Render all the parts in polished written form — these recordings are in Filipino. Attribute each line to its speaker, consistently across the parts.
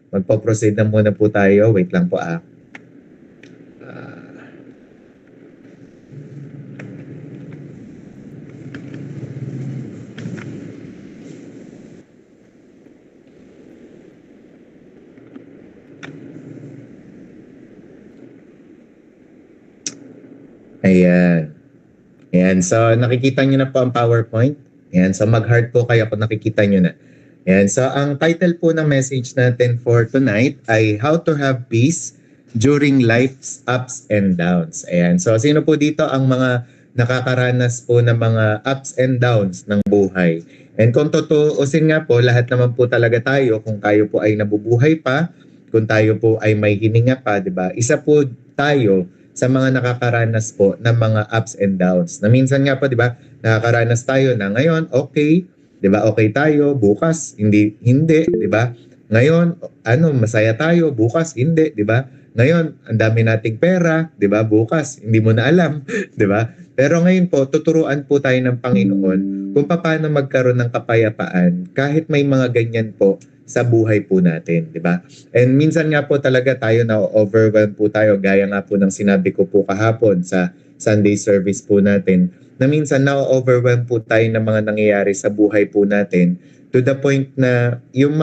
Speaker 1: magpo-proceed na muna po tayo. Wait lang po ah. Ayan. Ayan. So, nakikita nyo na po ang PowerPoint. Ayan. So, mag-heart po kayo kung nakikita nyo na. Ayan. So, ang title po ng message natin for tonight ay How to Have Peace During Life's Ups and Downs. Ayan. So, sino po dito ang mga nakakaranas po ng mga ups and downs ng buhay? And kung tutuusin nga po, lahat naman po talaga tayo, kung tayo po ay nabubuhay pa, kung tayo po ay may hininga pa, di ba? Isa po tayo sa mga nakakaranas po ng mga ups and downs. Na minsan nga po, di ba, nakakaranas tayo na ngayon, okay, di ba, okay tayo, bukas, hindi, di ba? Ngayon, masaya tayo, bukas, hindi, di ba? Ngayon, ang dami nating pera, di ba? Bukas, hindi mo na alam, di ba? Pero ngayon po, tuturuan po tayo ng Panginoon kung paano magkaroon ng kapayapaan kahit may mga ganyan po sa buhay po natin, di ba? And minsan nga po talaga tayo na-overwhelm po tayo, gaya nga po ng sinabi ko po kahapon sa Sunday service po natin, na minsan na-overwhelm po tayo ng mga nangyayari sa buhay po natin to the point na yung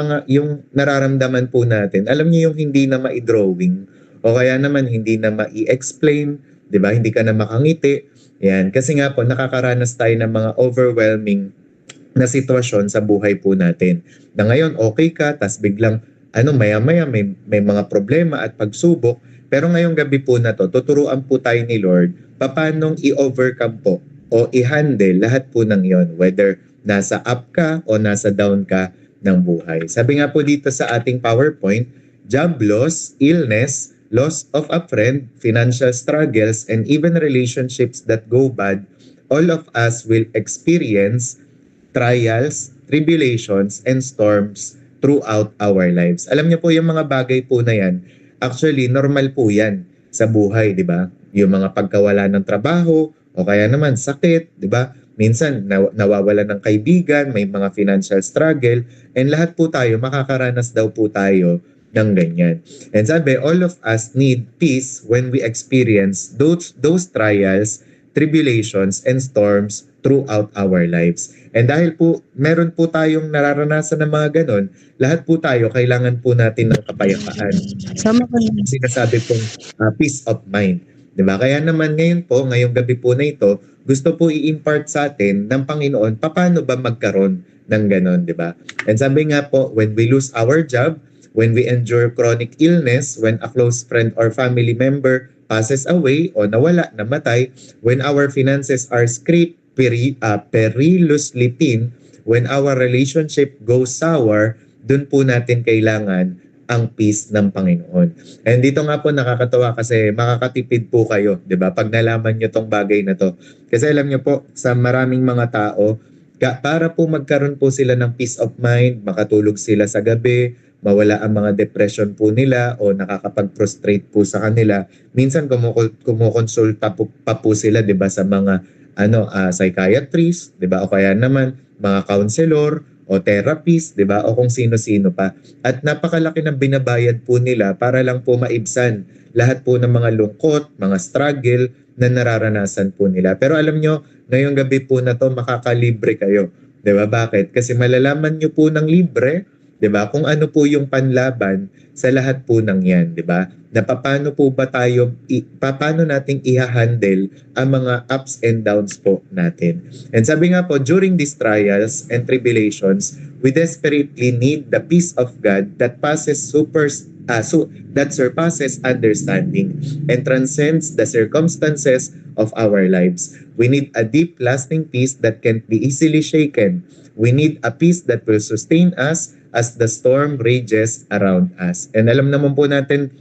Speaker 1: nararamdaman po natin, alam niyo yung hindi na ma-drawing o kaya naman hindi na ma-explain, di ba? Hindi ka na makangiti. Yan. Kasi nga po, nakakaranas tayo ng mga overwhelming na sitwasyon sa buhay po natin. Na ngayon, okay ka, tas biglang, maya-maya may mga problema at pagsubok. Pero ngayong gabi po na to, tuturuan po tayo ni Lord paano i-overcome po o i-handle lahat po ng yon, whether nasa up ka o nasa down ka ng buhay. Sabi nga po dito sa ating PowerPoint, job loss, illness, loss of a friend, financial struggles, and even relationships that go bad, all of us will experience trials, tribulations, and storms throughout our lives. Alam niyo po yung mga bagay po na yan, actually normal po yan sa buhay, di ba? Yung mga pagkawala ng trabaho o kaya naman sakit, di ba? Minsan nawawala ng kaibigan, may mga financial struggle, and lahat po tayo, makakaranas daw po tayo ng ganyan. And sabi, all of us need peace when we experience those trials, tribulations, and storms throughout our lives. And dahil po, meron po tayong nararanasan ng mga ganon, lahat po tayo, kailangan po natin ng kapayapaan. Sinasabi pong peace of mind. Diba? Kaya naman ngayon po, ngayong gabi po na ito, gusto po i-impart sa atin ng Panginoon, paano ba magkaroon ng ganon, diba? And sabi nga po, when we lose our job, when we endure chronic illness, when a close friend or family member passes away o nawala, namatay, when our finances are scraped, perilously thin, when our relationship goes sour, dun po natin kailangan ang peace ng Panginoon. And dito nga po nakakatawa kasi makakatipid po kayo, 'di ba? Pag nalaman niyo tong bagay na to. Kasi alam niyo po, sa maraming mga tao, para po magkaroon po sila ng peace of mind, makatulog sila sa gabi, mawala ang mga depression po nila o nakakapag-prostrate po sa kanila. Minsan kumukonsulta pa po sila, 'di ba, sa mga psychiatrist, 'di ba? O kaya naman mga counselor o therapist, 'di ba? O kung sino-sino pa. At napakalaki ng binabayad po nila para lang po maibsan lahat po ng mga lungkot, mga struggle na nararanasan po nila. Pero alam nyo, ngayong gabi po na to, makakalibre kayo. 'Di ba? Bakit? Kasi malalaman nyo po ng libre, 'di ba? Kung ano po yung panlaban sa lahat po ng 'yan, 'di ba? Na paano po ba tayo paano nating i-handle ang mga ups and downs po natin. And sabi nga po, during these trials and tribulations, we desperately need the peace of God that that surpasses understanding and transcends the circumstances of our lives. We need a deep, lasting peace that can't be easily shaken. We need a peace that will sustain us as the storm rages around us. And alam naman po natin,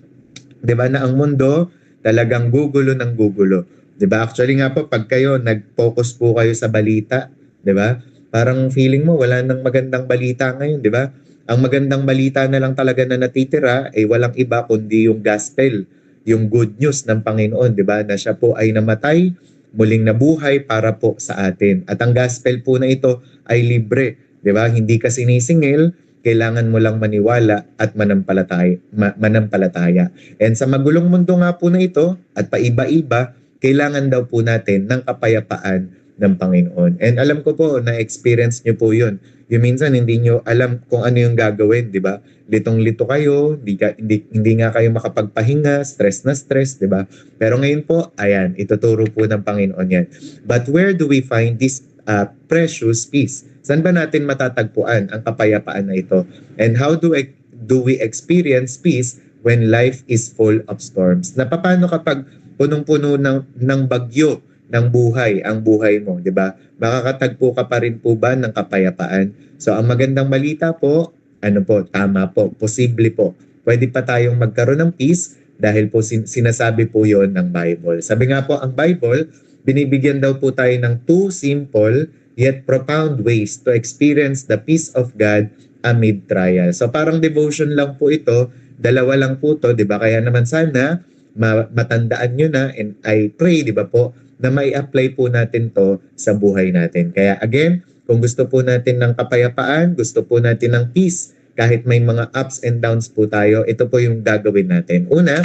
Speaker 1: 'di ba, na ang mundo talagang gugulo ng gugulo. 'Di ba? Actually nga po, pag kayo nag-focus po kayo sa balita, 'di ba? Parang feeling mo wala nang magandang balita ngayon, 'di ba? Ang magandang balita na lang talaga na natitira ay walang iba kundi yung gospel, yung good news ng Panginoon, 'di ba? Na siya po ay namatay, muling nabuhay para po sa atin. At ang gospel po na ito ay libre, 'di ba? Hindi ka sinisingil, kailangan mo lang maniwala at manampalataya. And sa magulong mundo nga po na ito at paiba-iba, kailangan daw po natin ng kapayapaan ng Panginoon. And alam ko po na experience niyo po 'yun. Yung minsan hindi niyo alam kung ano yung gagawin, 'di ba? Litong-lito kayo, hindi nga kayo makapagpahinga, stress na stress, 'di ba? Pero ngayon po, ayan, ituturo po ng Panginoon 'yan. But where do we find this precious peace? Saan ba natin matatagpuan ang kapayapaan na ito? And how do we experience peace when life is full of storms? Na paano kapag punong-puno ng bagyo ng buhay ang buhay mo, 'di ba? Makakatagpo ka pa rin po ba ng kapayapaan? So ang magandang balita po, tama po, posible po. Pwede pa tayong magkaroon ng peace dahil po sinasabi po 'yon ng Bible. Sabi nga po ang Bible, binibigyan daw po tayo ng two simple yet profound ways to experience the peace of God amid trial. So parang devotion lang po ito, dalawa lang po to, 'di ba? Kaya naman sana matandaan nyo na, and I pray, 'di ba po, na may apply po natin to sa buhay natin. Kaya again, kung gusto po natin ng kapayapaan, gusto po natin ng peace, kahit may mga ups and downs po tayo, ito po yung gagawin natin. Una,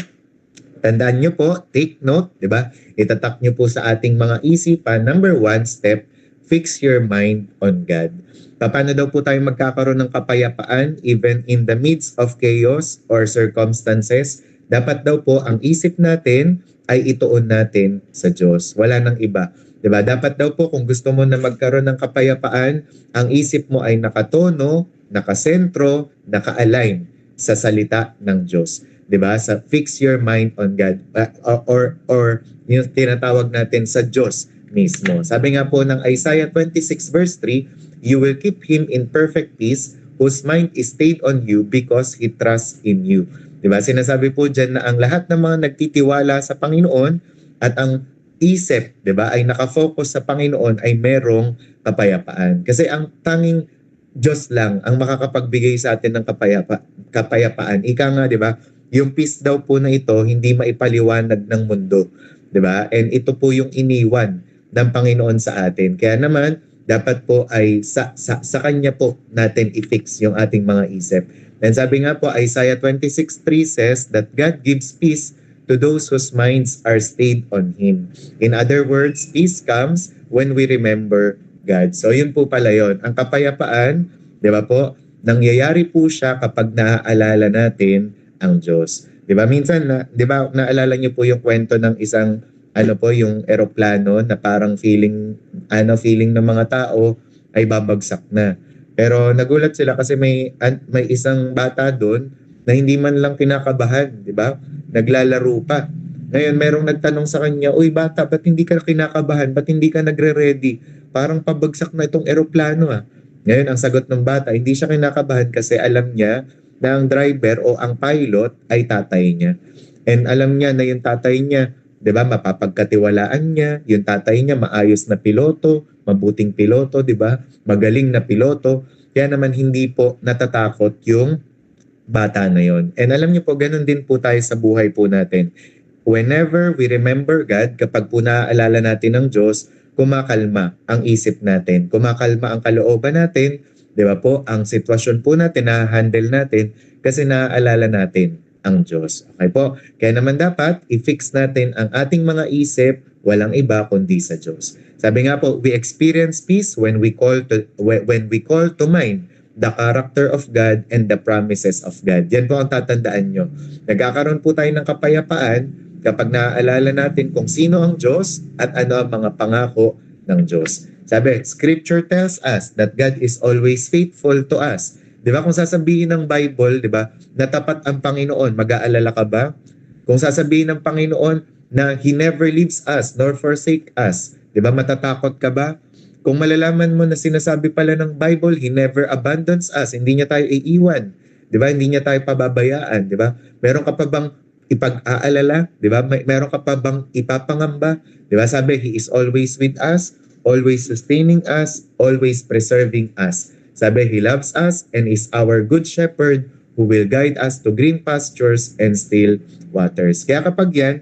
Speaker 1: tandaan nyo po, take note, di ba? Itatak nyo po sa ating mga isipan. Number 1 step, fix your mind on God. Paano daw po tayo magkakaroon ng kapayapaan even in the midst of chaos or circumstances? Dapat daw po ang isip natin ay ituon natin sa Diyos. Wala nang iba. 'Di ba? Dapat daw po kung gusto mo na magkaroon ng kapayapaan, ang isip mo ay nakatono, nakasentro, naka-align sa salita ng Diyos. 'Di ba? Sa fix your mind on God, or yung tinatawag natin sa Diyos mismo. Sabi nga po ng Isaiah 26 verse 3, "You will keep him in perfect peace whose mind is stayed on you because he trusts in you." Diba? Sinasabi po dyan na ang lahat ng mga nagtitiwala sa Panginoon at ang isip, diba, ay nakafocus sa Panginoon ay merong kapayapaan. Kasi ang tanging Diyos lang ang makakapagbigay sa atin ng kapayapaan. Ika nga, diba, yung peace daw po na ito hindi maipaliwanag ng mundo. Diba? And ito po yung iniwan ng Panginoon sa atin. Kaya naman, dapat po ay sa Kanya po natin i-fix yung ating mga isip. And sabi nga po, Isaiah 26:3 says that God gives peace to those whose minds are stayed on Him. In other words, peace comes when we remember God. So yun po pala yun. Ang kapayapaan, di ba po, nangyayari po siya kapag naaalala natin ang Diyos. Di ba? Minsan, di ba, naalala niyo po yung kwento ng isang, yung eroplano na parang feeling ng mga tao ay babagsak na. Pero nagulat sila kasi may isang bata doon na hindi man lang kinakabahan, di ba? Naglalaro pa. Ngayon, merong nagtanong sa kanya, "Uy bata, ba't hindi ka kinakabahan? Ba't hindi ka nagre-ready? Parang pabagsak na itong eroplano ah." Ngayon, ang sagot ng bata, hindi siya kinakabahan kasi alam niya na ang driver o ang pilot ay tatay niya. And alam niya na yung tatay niya, di ba, mapapagkatiwalaan niya, yung tatay niya maayos na piloto, mabuting piloto, di ba? Magaling na piloto. Kaya naman hindi po natatakot yung bata na yon. And alam niyo po, ganun din po tayo sa buhay po natin. Whenever we remember God, kapag po naaalala natin ng Diyos, kumakalma ang isip natin, kumakalma ang kalooban natin, di ba po? Ang sitwasyon po natin, na-handle natin kasi naaalala natin ang Diyos. Okay po? Kaya naman dapat i-fix natin ang ating mga isip, walang iba kundi sa Diyos. Sabi nga po, we experience peace when we call to mind the character of God and the promises of God. Yan po ang tatandaan nyo. Nagkakaroon po tayo ng kapayapaan kapag naaalala natin kung sino ang Diyos at ano ang mga pangako ng Diyos. Sabi, Scripture tells us that God is always faithful to us. Di ba? Kung sasabihin ng Bible, di ba, na tapat ang Panginoon, mag-aalala ka ba? Kung sasabihin ng Panginoon na He never leaves us nor forsake us, di ba, matatakot ka ba? Kung malalaman mo na sinasabi pala ng Bible, He never abandons us, hindi niya tayo iiwan, di ba? Hindi niya tayo pababayaan, di ba? Meron ka pa bang ipag-aalala, di ba? Meron ka pa bang ipapangamba? Di ba? Sabi, He is always with us, always sustaining us, always preserving us. Sabi, He loves us and is our good shepherd who will guide us to green pastures and still waters. Kaya kapag yan,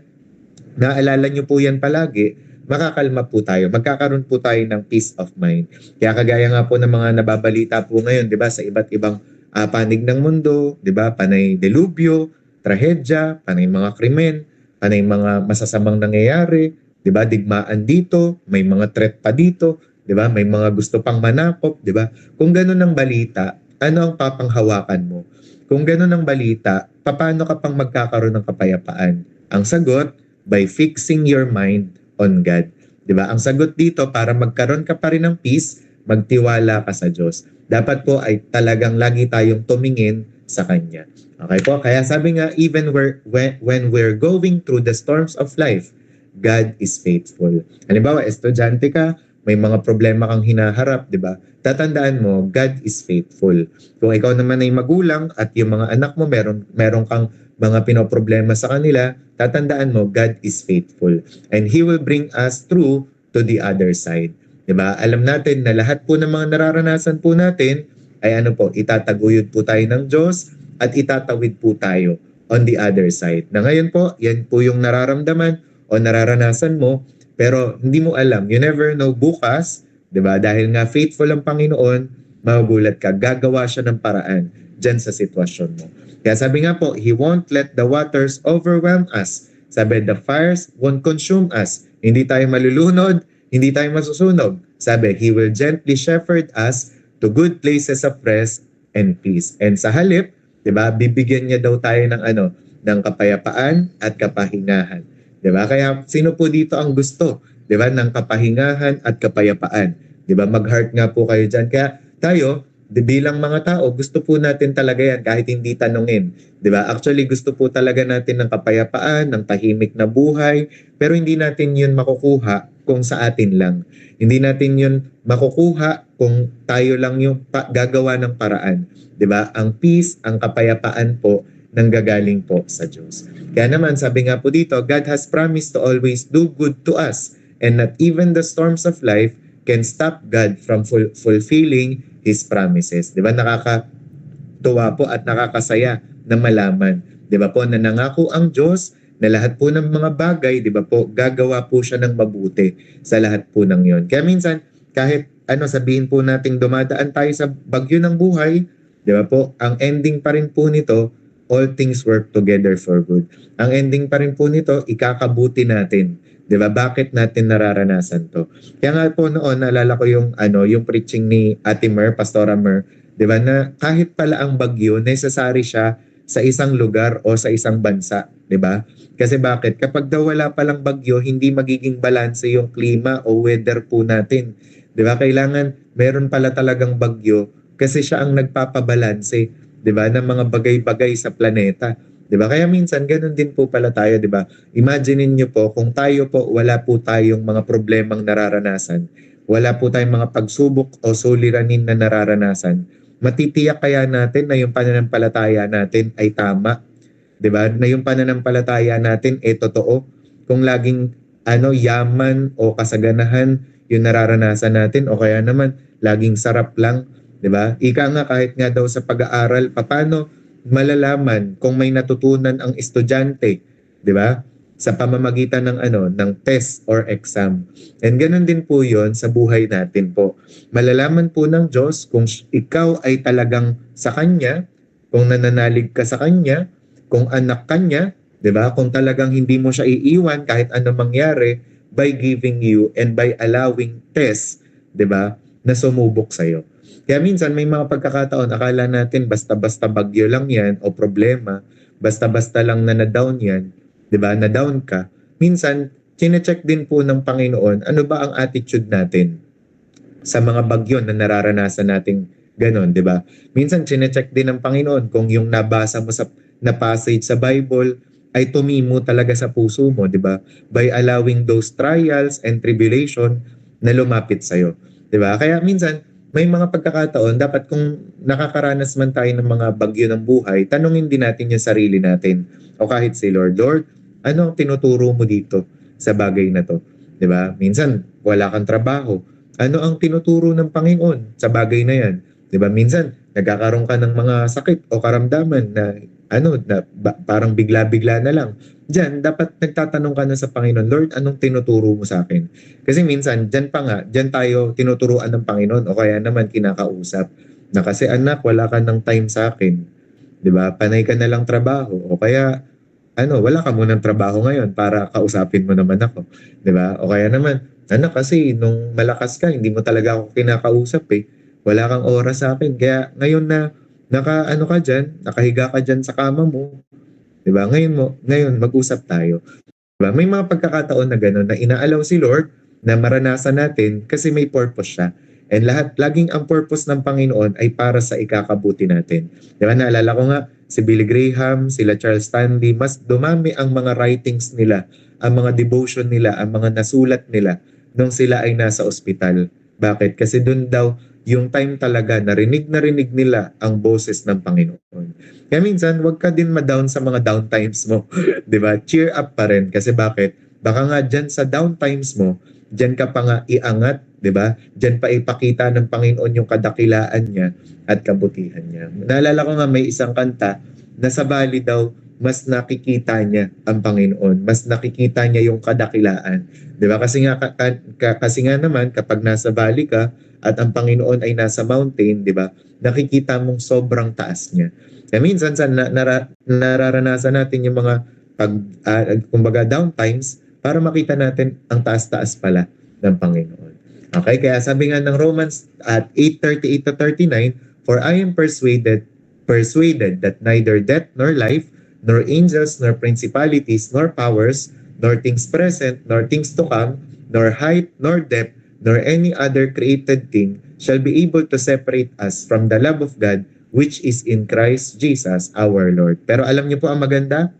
Speaker 1: naalala nyo po yan palagi, makakalma po tayo, magkakaroon po tayo ng peace of mind. Kaya kagaya nga po ng mga nababalita po ngayon, di ba, sa iba't ibang panig ng mundo, 'di ba? Panay delubyo, trahedya, panay mga krimen, panay mga masasamang nangyayari, 'di ba? Digmaan dito, may mga threat pa dito, 'di ba? May mga gusto pang manakop, 'di ba? Kung ganun ang balita, ano ang papanghawakan mo? Kung ganun ang balita, paano ka pang magkakaroon ng kapayapaan? Ang sagot, by fixing your mind on God. 'Di ba? Ang sagot dito para magkaroon ka pa rin ng peace, magtiwala ka sa Diyos. Dapat po ay talagang lagi tayong tumingin sa Kanya. Okay po? Kaya sabi nga, even when we're going through the storms of life, God is faithful. Halimbawa, estudyante ka, may mga problema kang hinaharap, di ba? Tatandaan mo, God is faithful. Kung ikaw naman ay magulang at yung mga anak mo, meron kang mga pinoproblema sa kanila, tatandaan mo, God is faithful. And He will bring us through to the other side. Diba? Alam natin na lahat po ng mga nararanasan po natin ay ano po, itataguyod po tayo ng Diyos at itatawid po tayo on the other side. Na ngayon po, yan po yung nararamdaman o nararanasan mo, pero hindi mo alam. You never know bukas, diba? Dahil nga faithful ang Panginoon, magugulat ka, gagawa siya ng paraan dyan sa sitwasyon mo. Kaya sabi nga po, He won't let the waters overwhelm us. Sabi, the fires won't consume us. Hindi tayo malulunod, hindi tayo masusunog. Sabi, He will gently shepherd us to good places of rest and peace. And sa halip, 'di ba, bibigyan niya daw tayo ng kapayapaan at kapahingahan. 'Di ba? Kaya sino po dito ang gusto, 'di ba, ng kapahingahan at kapayapaan? 'Di ba? Mag-heart nga po kayo diyan. Kaya tayo, bilang mga tao, gusto po natin talaga yan kahit hindi tanungin. 'Di ba? Actually, gusto po talaga natin ng kapayapaan, ng tahimik na buhay, pero hindi natin yun makukuha kung sa atin lang. Hindi natin yun makukuha kung tayo lang yung gagawa ng paraan. 'Di ba? Ang peace, ang kapayapaan po nanggagaling po sa Diyos. Kaya naman, sabi nga po dito, God has promised to always do good to us and not even the storms of life can stop God from fulfilling His promises. 'Di ba? Nakakatuwa po at nakakasaya na malaman. 'Di ba po, na nangako ang Diyos na lahat po ng mga bagay, 'di ba po, gagawa po siya ng mabuti sa lahat po ng 'yon. Kaya minsan, kahit sabihin po nating dumadaan tayo sa bagyo ng buhay, 'di ba po, ang ending pa rin po nito, all things work together for good. Ang ending pa rin po nito, ikakabuti natin. 'Di ba? Bakit natin nararanasan 'to? Kaya nga po noon, naalala ko yung preaching ni Ate Mer, Pastora Mer, 'di ba, na kahit pala ang bagyo, necessary siya sa isang lugar o sa isang bansa, 'di ba? Kasi bakit? Kapag daw wala palang bagyo, hindi magiging balanse yung klima o weather po natin. 'Di ba? Kailangan meron pala talagang bagyo kasi siya ang nagpapabalanse, 'di ba, ng mga bagay-bagay sa planeta. 'Di ba? Kaya minsan ganun din po pala tayo, 'di ba? Imagine niyo po kung tayo po wala po tayong mga problemang nararanasan, wala po tayong mga pagsubok o suliranin na nararanasan, matitiyak kaya natin na yung pananampalataya natin ay tama? 'Di ba? Na yung pananampalataya natin totoo. Kung laging yaman o kasaganahan yung nararanasan natin o kaya naman laging sarap lang, 'di ba? Ika nga kahit nga daw sa pag-aaral, paano malalaman kung may natutunan ang estudyante, 'di ba? Sa pamamagitan ng test or exam. And ganun din po 'yon sa buhay natin po. Malalaman po ng Diyos kung ikaw ay talagang sa Kanya, kung nananalig ka sa Kanya, kung anak ka niya, 'di ba? Kung talagang hindi mo siya iiwan kahit ano mangyari by giving you and by allowing test, 'di ba? Na sumubok sa iyo. Kaya minsan may mga pagkakataon akala natin basta-basta bagyo lang 'yan o problema, basta-basta lang na-down 'yan, 'di ba? Na-down ka. Minsan chine-check din po ng Panginoon ano ba ang attitude natin sa mga bagyo na nararanasan nating ganon, 'di ba? Minsan chine-check din ng Panginoon kung yung nabasa mo na passage sa Bible ay tumimo talaga sa puso mo, 'di ba? By allowing those trials and tribulation na lumapit sa iyo, 'di ba? Kaya minsan may mga pagkakataon dapat kung nakakaranas man tayo ng mga bagyo ng buhay, tanungin din natin yung sarili natin o kahit si Lord, Lord, ano ang tinuturo mo dito sa bagay na to? 'Di ba? Minsan wala kang trabaho. Ano ang tinuturo ng Panginoon sa bagay na 'yan? 'Di ba? Minsan nagkakaroon ka ng mga sakit o karamdaman na parang bigla-bigla na lang. Diyan dapat nagtatanong ka na sa Panginoon, Lord, anong tinuturo mo sa akin? Kasi minsan diyan tayo tinuturuan ng Panginoon o kaya naman kinakausap. na kasi anak, wala ka ng time sa akin. 'Di ba? Panay ka na lang trabaho o kaya wala ka munang trabaho ngayon para kausapin mo naman ako, 'di ba? O kaya naman, anak kasi nung malakas ka hindi mo talaga ako kinakausap eh. Wala kang oras sa akin. Kaya ngayon na ka diyan, nakahiga ka diyan sa kama mo, 'di ba? Ngayon mag-usap tayo. 'Di ba? May mga pagkakataon na gano'n na inaalaw si Lord na maranasan natin kasi may purpose siya. And laging ang purpose ng Panginoon ay para sa ikakabuti natin. 'Di ba? Naalala ko nga si Billy Graham, sila Charles Stanley, mas dumami ang mga writings nila, ang mga devotion nila, ang mga nasulat nila nung sila ay nasa ospital. Bakit? Kasi doon daw yung time talaga na rinig nila ang boses ng Panginoon. Kaya minsan, wag ka din ma-down sa mga down times mo. 'Di ba? Cheer up pa rin. Kasi bakit? Baka nga dyan sa down times mo, dyan ka pa nga iangat, 'di ba? Dyan pa ipakita ng Panginoon yung kadakilaan niya at kabutihan niya. Naalala ko nga may isang kanta na sa bali daw mas nakikita niya ang Panginoon, mas nakikita niya yung kadakilaan. 'Di ba? Kasi nga naman kapag nasa bali ka at ang Panginoon ay nasa mountain, 'di ba? Nakikita mong sobrang taas niya. Kaya minsan nararanasan natin yung mga kumbaga down times para makita natin ang taas-taas pala ng Panginoon. Okay, kaya sabi nga ng Romans at 8:38 to 39, for I am persuaded that neither death nor life, nor angels, nor principalities, nor powers, nor things present, nor things to come, nor height, nor depth, nor any other created thing shall be able to separate us from the love of God which is in Christ Jesus our Lord. Pero alam niyo po ang maganda?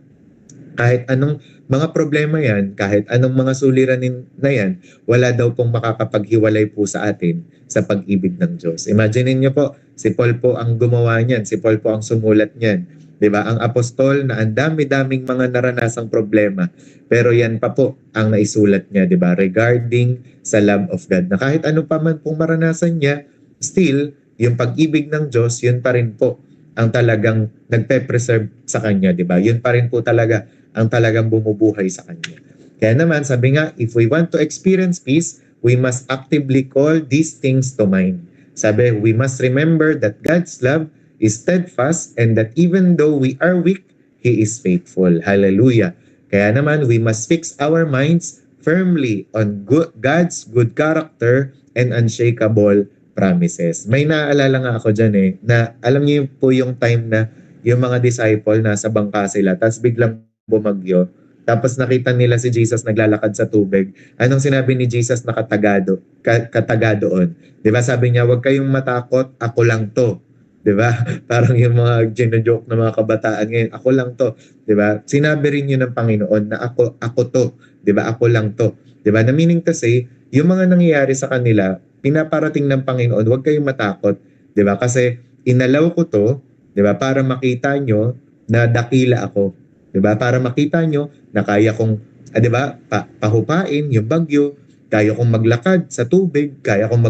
Speaker 1: Kahit anong mga problema yan, kahit anong mga suliranin na yan, wala daw pong makakapaghiwalay po sa atin sa pag-ibig ng Diyos. Imagine niyo po, si Paul po ang gumawa niyan, si Paul po ang sumulat niyan. 'Di ba? Ang apostol na ang dami-daming mga naranasang problema, pero yan pa po ang naisulat niya, 'di ba? Regarding sa love of God. Na kahit ano pa man pong maranasan niya, still yung pag-ibig ng Diyos, yun pa rin po ang talagang nagpe-preserve sa kanya, 'di ba? Yun pa rin po talaga ang talagang bumubuhay sa kanya. Kaya naman, sabi nga, if we want to experience peace, we must actively call these things to mind. Sabi, we must remember that God's love is steadfast and that even though we are weak, He is faithful. Hallelujah. Kaya naman, we must fix our minds firmly on God's good character and unshakable promises. May naaalala nga ako dyan na alam niyo po yung time na yung mga disciple nasa bangka sila, tapos biglang bumagyo. Tapos nakita nila si Jesus naglalakad sa tubig. Anong sinabi ni Jesus na kataga doon? 'Di ba? Sabi niya, "Huwag kayong matakot, ako lang 'to." 'Di ba? Parang yung mga gino-joke na mga kabataan ngayon, "Ako lang 'to." 'Di ba? Sinabi rin 'yun ng Panginoon na ako 'to. 'Di ba? Ako lang 'to. 'Di ba? Na meaning kasi, yung mga nangyayari sa kanila, pinaparating ng Panginoon, "Huwag kayong matakot." 'Di ba? Kasi inalaw ko 'to, 'di ba? Para makita nyo na dakila ako. 'Di ba? Para makita nyo na kaya kong, 'di ba? Pahupain yung bagyo, kaya kong maglakad sa tubig, kaya kong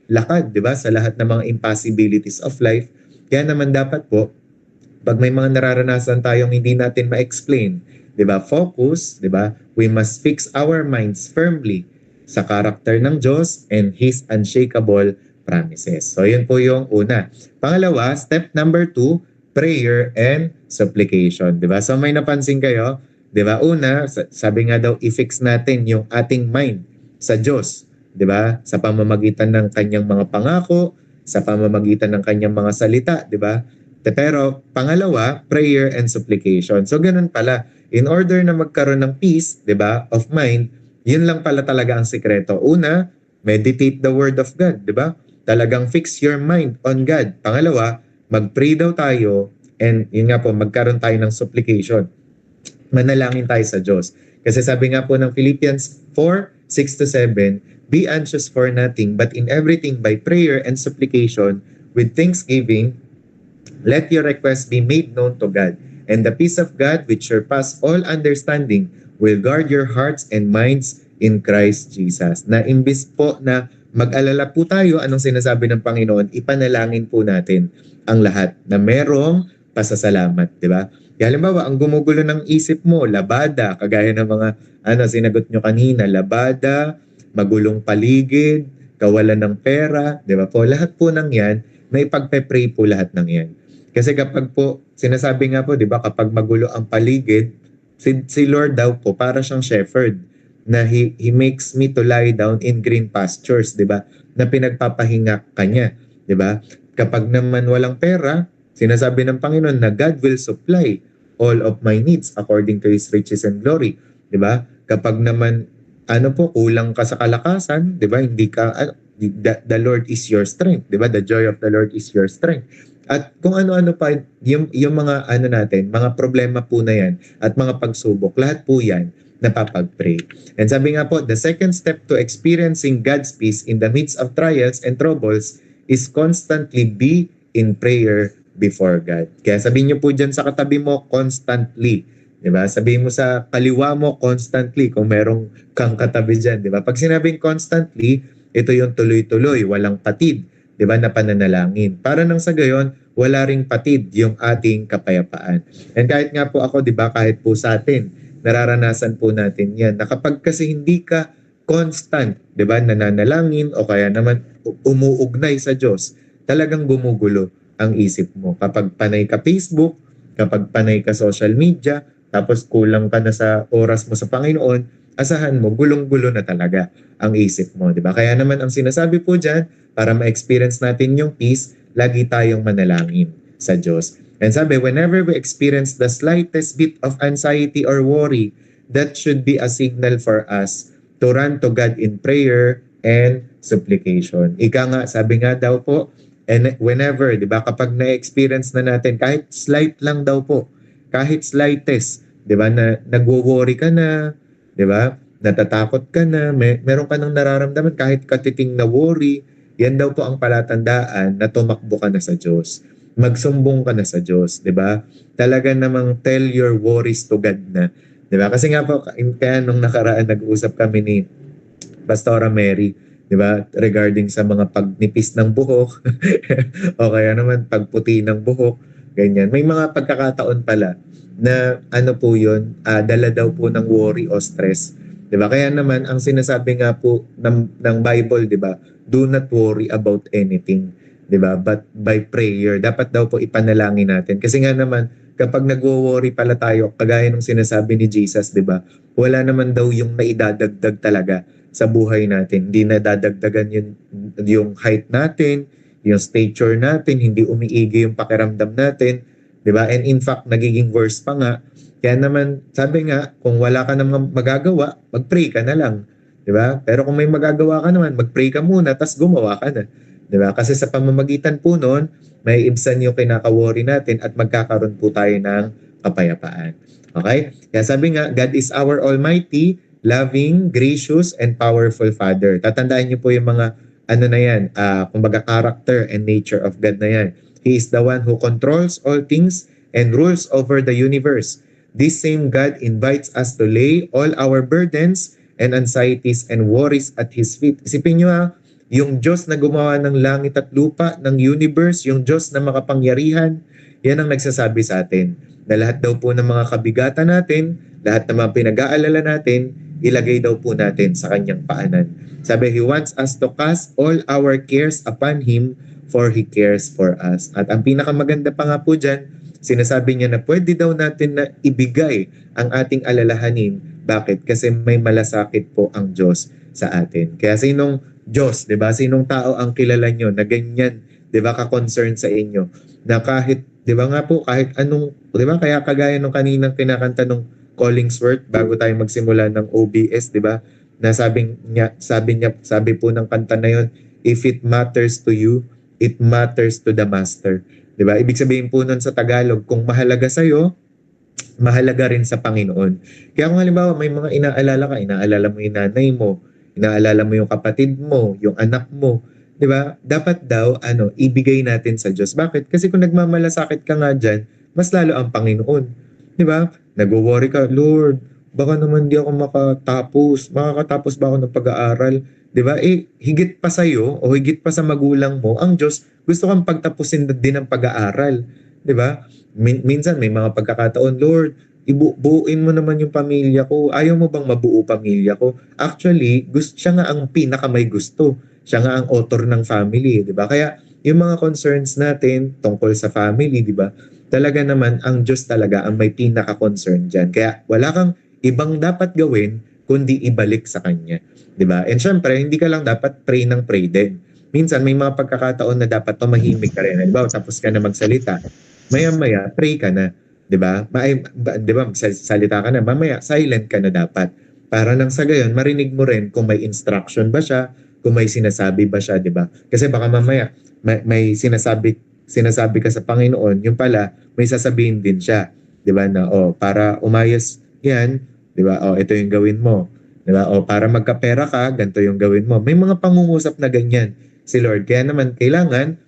Speaker 1: lakad, 'di ba? Sa lahat ng mga impossibilities of life. Kaya naman dapat po pag may mga nararanasan tayong hindi natin ma-explain, 'di ba? Focus, 'di ba? We must fix our minds firmly sa karakter ng Diyos and His unshakable promises. So, yun po yung una. Pangalawa, step number 2, prayer and supplication. 'Di ba? So may napansin kayo, 'di ba? Una, sabi nga daw i-fix natin yung ating mind sa Diyos, 'di ba? Sa pamamagitan ng kanyang mga pangako, sa pamamagitan ng kanyang mga salita, 'di ba? Pero pangalawa, prayer and supplication. So ganun pala, in order na magkaroon ng peace, 'di ba, of mind, yun lang pala talaga ang sikreto. Una, meditate the word of God, 'di ba? Talagang fix your mind on God. Pangalawa, mag-pray daw tayo and yun nga po, magkaroon tayo ng supplication. Manalangin tayo sa Diyos. Kasi sabi nga po ng Philippians 4:6-7, be anxious for nothing, but in everything by prayer and supplication with thanksgiving, let your requests be made known to God. And the peace of God, which surpasses all understanding, will guard your hearts and minds in Christ Jesus. Na imbis po na mag-alala po tayo, anong sinasabi ng Panginoon, ipanalangin po natin ang lahat na merong pasasalamat, di ba? Kaya halimbawa, ang gumugulo ng isip mo, labada, kagaya ng mga sinagot nyo kanina, labada, magulong paligid, kawalan ng pera, di ba po? Lahat po ng yan, may pagpe-pray po lahat ng yan. Kasi kapag po, sinasabi nga po, di ba, kapag magulo ang paligid, si Lord daw po, para siyang shepherd, na he makes me to lie down in green pastures, di ba? Na pinagpapahinga kanya, di ba? Kapag naman walang pera, sinasabi ng Panginoon na God will supply all of my needs according to His riches and glory, di ba? Kapag naman kulang ka sa kalakasan, di ba? Hindi ka the Lord is your strength, di ba? The joy of the Lord is your strength. At kung ano-ano pa yung mga natin, mga problema po na yan at mga pagsubok, lahat po yan napapag-pray. And sabi nga po, the second step to experiencing God's peace in the midst of trials and troubles is constantly be in prayer before God. Kaya sabihin niyo po dyan sa katabi mo, constantly. Diba? Sabihin mo sa kaliwa mo, constantly, kung merong kang katabi dyan. Diba? Pag sinabing constantly, ito yung tuloy-tuloy, walang patid, diba, na pananalangin. Para nang sa gayon, wala ring patid yung ating kapayapaan. And kahit nga po ako, diba, kahit po sa atin, nararanasan po natin yan. Na kapag kasi hindi ka constant, di ba, nananalangin o kaya naman umuugnay sa Diyos, talagang gumugulo ang isip mo. Kapag panay ka Facebook, kapag panay ka social media, tapos kulang ka na sa oras mo sa Panginoon, asahan mo, gulong-gulo na talaga ang isip mo, di ba? Kaya naman ang sinasabi po dyan, para ma-experience natin yung peace, lagi tayong manalangin sa Diyos. And sabi, whenever we experience the slightest bit of anxiety or worry, that should be a signal for us to run to God in prayer and supplication. Ika nga, sabi nga daw po, and whenever, di ba, kapag na-experience na natin, kahit slight lang daw po, kahit slightest, di ba, na nagwo-worry ka na, di ba, natatakot ka na, meron ka nang nararamdaman, kahit katiting na worry, yan daw po ang palatandaan na tumakbo ka na sa Diyos. Magsumbong ka na sa Diyos, 'di ba? Talaga namang tell your worries to God na, 'di ba? Kasi nga po kaya nung nakaraan nag-usap kami ni Pastora Mary, 'di ba? Regarding sa mga pagnipis ng buhok o kaya naman pagputi ng buhok, ganyan. May mga pagkakataon pala na po 'yun, dala daw po ng worry o stress. 'Di ba? Kaya naman ang sinasabi nga po ng Bible, 'di ba? Do not worry about anything. 'Di ba? But by prayer, dapat daw po ipanalangin natin. Kasi nga naman, kapag nagwo-worry pala tayo, kagaya ng sinasabi ni Jesus, 'di ba? Wala naman daw yung naidadagdag talaga sa buhay natin. Hindi na dadagdagan yung height natin, yung stature natin, hindi umiigi yung pakiramdam natin, 'di ba? And in fact, nagiging worse pa nga. Kaya naman, sabi nga, kung wala ka namang magagawa, mag-pray ka na lang, 'di ba? Pero kung may magagawa ka naman, mag-pray ka muna, tas gumawa ka na. Diba? Kasi sa pamamagitan po nun, may ibsan yung kinaka-worry natin at magkakaroon po tayo ng kapayapaan. Okay? Kaya sabi nga, God is our almighty, loving, gracious, and powerful Father. Tatandaan niyo po yung mga na yan, kumbaga character and nature of God na yan. He is the one who controls all things and rules over the universe. This same God invites us to lay all our burdens and anxieties and worries at His feet. Isipin niyo yung Diyos na gumawa ng langit at lupa, ng universe, yung Diyos na makapangyarihan, yan ang nagsasabi sa atin na lahat daw po ng mga kabigatan natin, lahat ng mga pinag-aalala natin, ilagay daw po natin sa kanyang paanan. Sabi, He wants us to cast all our cares upon Him for He cares for us. At ang pinakamaganda pa nga po dyan, sinasabi niya na pwede daw natin na ibigay ang ating alalahanin. Bakit? Kasi may malasakit po ang Diyos sa atin. Kaya sinong Diyos, 'di ba? Sinong tao ang kilala nyo na ganyan, 'di ba, ka-concern sa inyo? Na kahit, 'di ba nga po, kahit anong, 'di ba? Kaya kagaya nung kaninang kinakanta nung Collingsworth bago tayo magsimula ng OBS, 'di ba? Na sabi po ng kanta na 'yon, if it matters to you, it matters to the master. 'Di ba? Ibig sabihin po nun sa Tagalog, kung mahalaga sa iyo, mahalaga rin sa Panginoon. Kaya kung halimbawa may mga inaalala mo yung nanay mo, inaalala mo yung kapatid mo, yung anak mo, 'di ba? Dapat daw ibigay natin sa Diyos. Bakit? Kasi kung nagmamalasakit ka nga diyan, mas lalo ang Panginoon. 'Di ba? Nagwo-worry ka, Lord, baka naman di ako makakatapos ba ako ng pag-aaral? 'Di ba? Higit pa sa iyo o higit pa sa magulang mo, ang Diyos gusto kang pagtapusin din ng pag-aaral. 'Di ba? Minsan may mga pagkakataon, Lord, buuin mo naman yung pamilya ko. Ayaw mo bang mabuo pamilya ko? Actually, siya nga ang pinaka may gusto. Siya nga ang author ng family, di ba? Kaya yung mga concerns natin tungkol sa family, di ba? Talaga naman, ang Diyos talaga ang may pinaka-concern dyan. Kaya wala kang ibang dapat gawin kundi ibalik sa Kanya. Di ba? And syempre, hindi ka lang dapat pray ng pray din. Minsan, may mga pagkakataon na dapat tumahimik ka rin. Halimbawa, tapos ka na magsalita. Maya-maya, pray ka na. Di ba? Di ba, salita ka na. Mamaya, silent ka na dapat. Para nang sa gayon, marinig mo rin kung may instruction ba siya, kung may sinasabi ba siya, di ba? Kasi baka mamaya, may sinasabi ka sa Panginoon, yung pala, may sasabihin din siya. Di ba? Na, para umayos yan, di ba? Ito yung gawin mo. Di ba? Para magkapera ka, ganito yung gawin mo. May mga pangungusap na ganyan si Lord. Kaya naman, kailangan,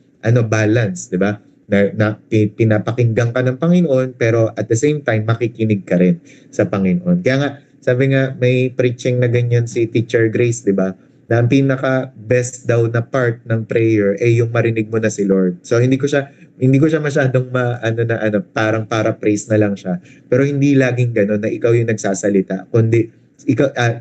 Speaker 1: balance, di ba? Na pinapakinggan ka ng Panginoon, pero at the same time, makikinig ka rin sa Panginoon. Kaya nga, sabi nga, may preaching na ganyan si Teacher Grace, di ba? Na ang pinaka-best daw na part ng prayer ay yung marinig mo na si Lord. So hindi ko siya masyadong parang paraphrase na lang siya. Pero hindi laging gano'n na ikaw yung nagsasalita, kundi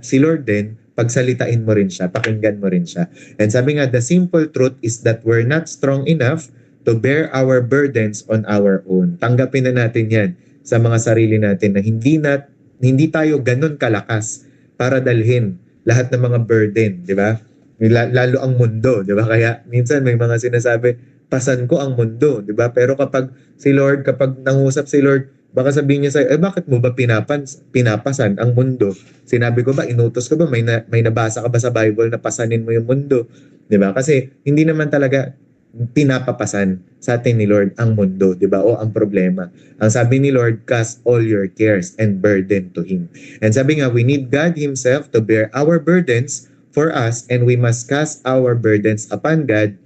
Speaker 1: si Lord din, pagsalitain mo rin siya, pakinggan mo rin siya. And sabi nga, the simple truth is that we're not strong enough to bear our burdens on our own. Tanggapin na natin yan sa mga sarili natin na hindi tayo ganun kalakas para dalhin lahat ng mga burden, di ba? Lalo ang mundo, di ba? Kaya minsan may mga sinasabi, pasan ko ang mundo, di ba? Pero kapag nangusap si Lord, baka sabihin niya sa'yo, bakit mo ba pinapasan ang mundo? Sinabi ko ba, inutos ko ba, may nabasa ka ba sa Bible na pasanin mo yung mundo? Di ba? Kasi hindi naman talaga pinapapasan sa atin ni Lord ang mundo, di ba? O ang problema. Ang sabi ni Lord, cast all your cares and burden to Him. And sabi nga, we need God Himself to bear our burdens for us, and we must cast our burdens upon God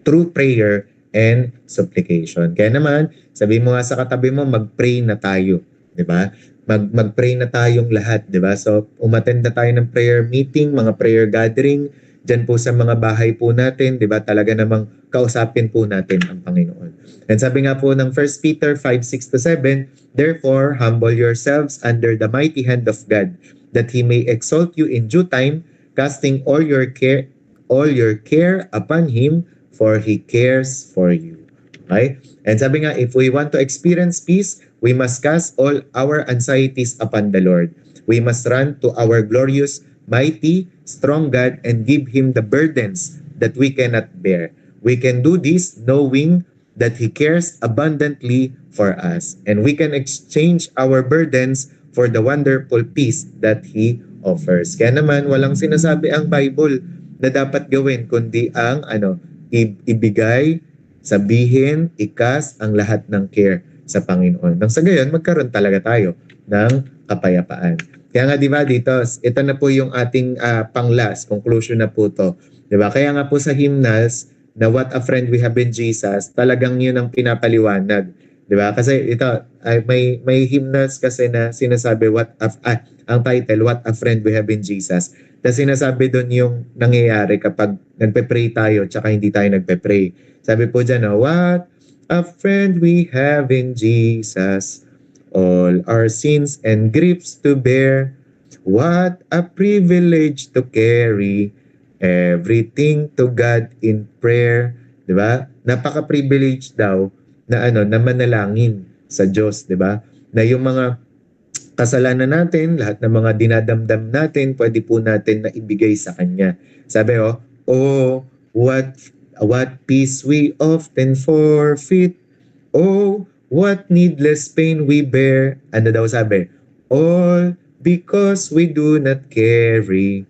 Speaker 1: through prayer and supplication. Kaya naman, sabi mo nga sa katabi mo, mag-pray na tayo, di ba? Mag-pray na tayong lahat, di ba? So, umattend na tayo ng prayer meeting, mga prayer gathering, dyan po sa mga bahay po natin, di ba? Talaga namang kausapin po natin ang Panginoon. And sabi nga po ng 1 Peter 5:6-7, therefore, humble yourselves under the mighty hand of God, that He may exalt you in due time, casting all your care upon Him, for He cares for you. Okay? And sabi nga, if we want to experience peace, we must cast all our anxieties upon the Lord. We must run to our glorious, mighty, strong God and give Him the burdens that we cannot bear. We can do this knowing that He cares abundantly for us. And we can exchange our burdens for the wonderful peace that He offers. Kaya naman, walang sinasabi ang Bible na dapat gawin, kundi ang ibigay, sabihin, ikas ang lahat ng care sa Panginoon. Nang sa gayon, magkaroon talaga tayo ng kapayapaan. Kaya nga, di ba, dito, ito na po yung ating pang-last, conclusion na po to. Di ba? Kaya nga po sa hymnals, na what a friend we have in Jesus, talagang yun ang pinapaliwanag. Di ba? Kasi ito, may hymnals kasi na sinasabi, ang title, What a Friend We Have in Jesus. Tapos sinasabi doon yung nangyayari kapag nagpe-pray tayo tsaka hindi tayo nagpe-pray. Sabi po dyan, what a friend we have in Jesus, all our sins and griefs to bear. What a privilege to carry everything to God in prayer. Diba? Napaka-privilege daw na na manalangin sa Diyos, diba? Na yung mga kasalanan natin, lahat ng mga dinadamdam natin, pwede po natin na ibigay sa Kanya. Sabi, what peace we often forfeit. Oh, what needless pain we bear. Ano daw sabi? All because we do not carry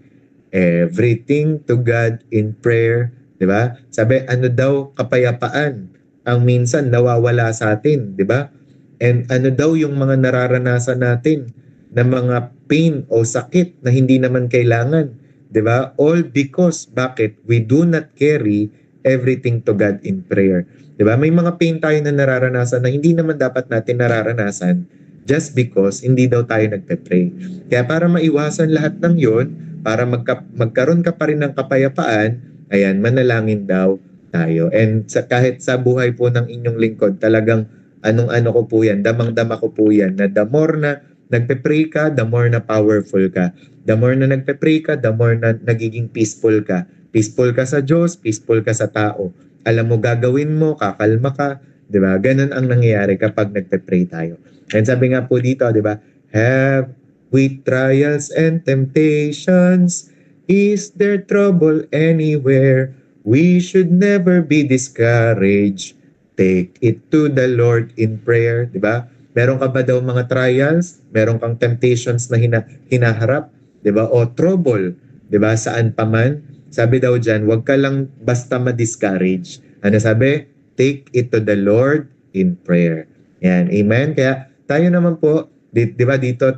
Speaker 1: everything to God in prayer. Diba? Sabi, ano daw kapayapaan ang minsan nawawala sa atin. Diba? And ano daw yung mga nararanasan natin na mga pain o sakit na hindi naman kailangan. Diba? All because, bakit? We do not carry everything to God in prayer. Diba? May mga pain tayo na nararanasan na hindi naman dapat natin nararanasan just because hindi daw tayo nagpe-pray. Kaya para maiwasan lahat ng yon, para magkaroon ka pa rin ng kapayapaan, ayan, manalangin daw tayo. And kahit sa buhay po ng inyong lingkod, talagang anong-ano ko po yan, damang-dama ko po yan, na the more na nagpe-pray ka, the more na powerful ka. The more na nagpe-pray ka, the more na nagiging peaceful ka. Peaceful ka sa Diyos, peaceful ka sa tao. alam mo gagawin mo, kakalma ka, 'di ba? Ganun ang nangyayari kapag nagpe-pray tayo. And sabi nga po dito, 'di ba? Have we trials and temptations? Is there trouble anywhere? We should never be discouraged. Take it to the Lord in prayer, 'di ba? Meron ka ba daw mga trials? Meron kang temptations na hinaharap, 'di ba? O trouble, 'di ba? Saan pa man. Sabi daw diyan, huwag ka lang basta ma-discourage. Ano sabi? Take it to the Lord in prayer. Yan, amen. Kaya tayo naman po, di ba dito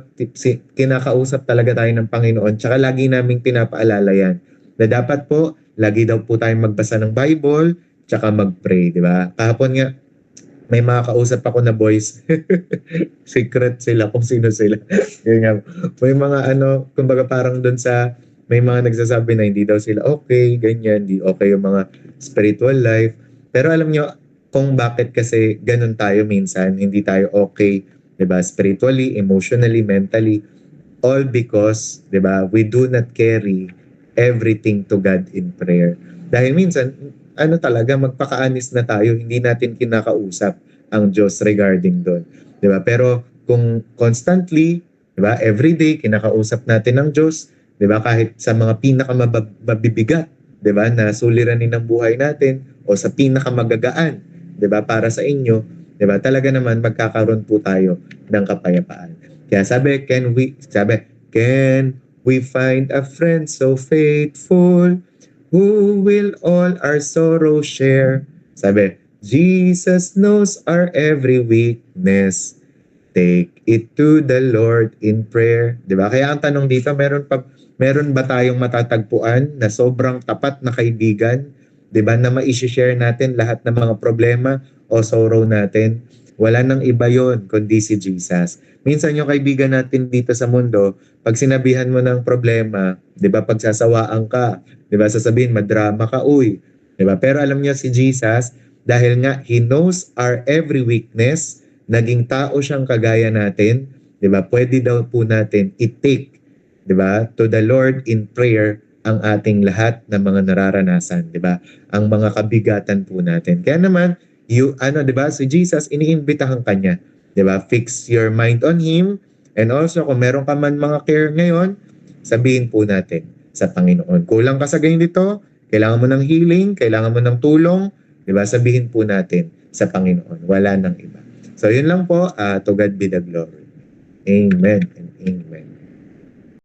Speaker 1: kinakausap talaga tayo ng Panginoon, tsaka lagi naming pinapaalala yan na dapat po lagi daw po tayong magbasa ng Bible tsaka mag-pray, di ba? Kahapon nga may mga kausap ako na boys. Secret sila kung sino sila. Yun nga. May mga kumbaga parang doon sa may mga nagsasabi na hindi daw sila okay, ganyan, di okay yung mga spiritual life. Pero alam nyo kung bakit kasi ganun tayo minsan, hindi tayo okay, 'di ba? Spiritually, emotionally, mentally, all because, 'di ba? We do not carry everything to God in prayer. Dahil minsan, talaga magpakaanis na tayo, hindi natin kinakausap ang Diyos regarding doon, 'di ba? Pero kung constantly, 'di ba? Every day kinakausap natin ang Diyos, 'di ba? Kahit sa mga pinakamabibigat, 'di ba? Na suliranin ng buhay natin o sa pinakamagagaan, 'di ba? Para sa inyo, 'di ba? Talaga naman magkakaroon po tayo ng kapayapaan. Kaya can we find a friend so faithful who will all our sorrow share? Sabi, Jesus knows our every weakness. Take it to the Lord in prayer. 'Di ba? Kaya ang tanong dito, meron ba tayong matatagpuan na sobrang tapat na kaibigan, 'di ba, na mai-share natin lahat ng mga problema o sorrow natin? Wala nang iba yon kundi si Jesus. Minsan yung kaibigan natin dito sa mundo, pag sinabihan mo ng problema, 'di ba, pagsasawaan ka, 'di ba, sasabihin madrama ka, uy, 'di ba? Pero alam niyo si Jesus, dahil nga He knows our every weakness, naging tao siyang kagaya natin, 'di ba? Pwede daw po natin i-take, 'di ba, to the Lord in prayer ang ating lahat ng mga nararanasan, 'di ba? Ang mga kabigatan po natin. Kaya naman, 'di ba, si Jesus iniimbitahan kanya, 'di ba? Fix your mind on Him, and also kung meron ka man mga care ngayon, sabihin po natin sa Panginoon. Kulang ka sa ganito, kailangan mo ng healing, kailangan mo ng tulong, 'di ba? Sabihin po natin sa Panginoon. Wala nang iba. So yun lang po, to God be the glory. Amen and amen.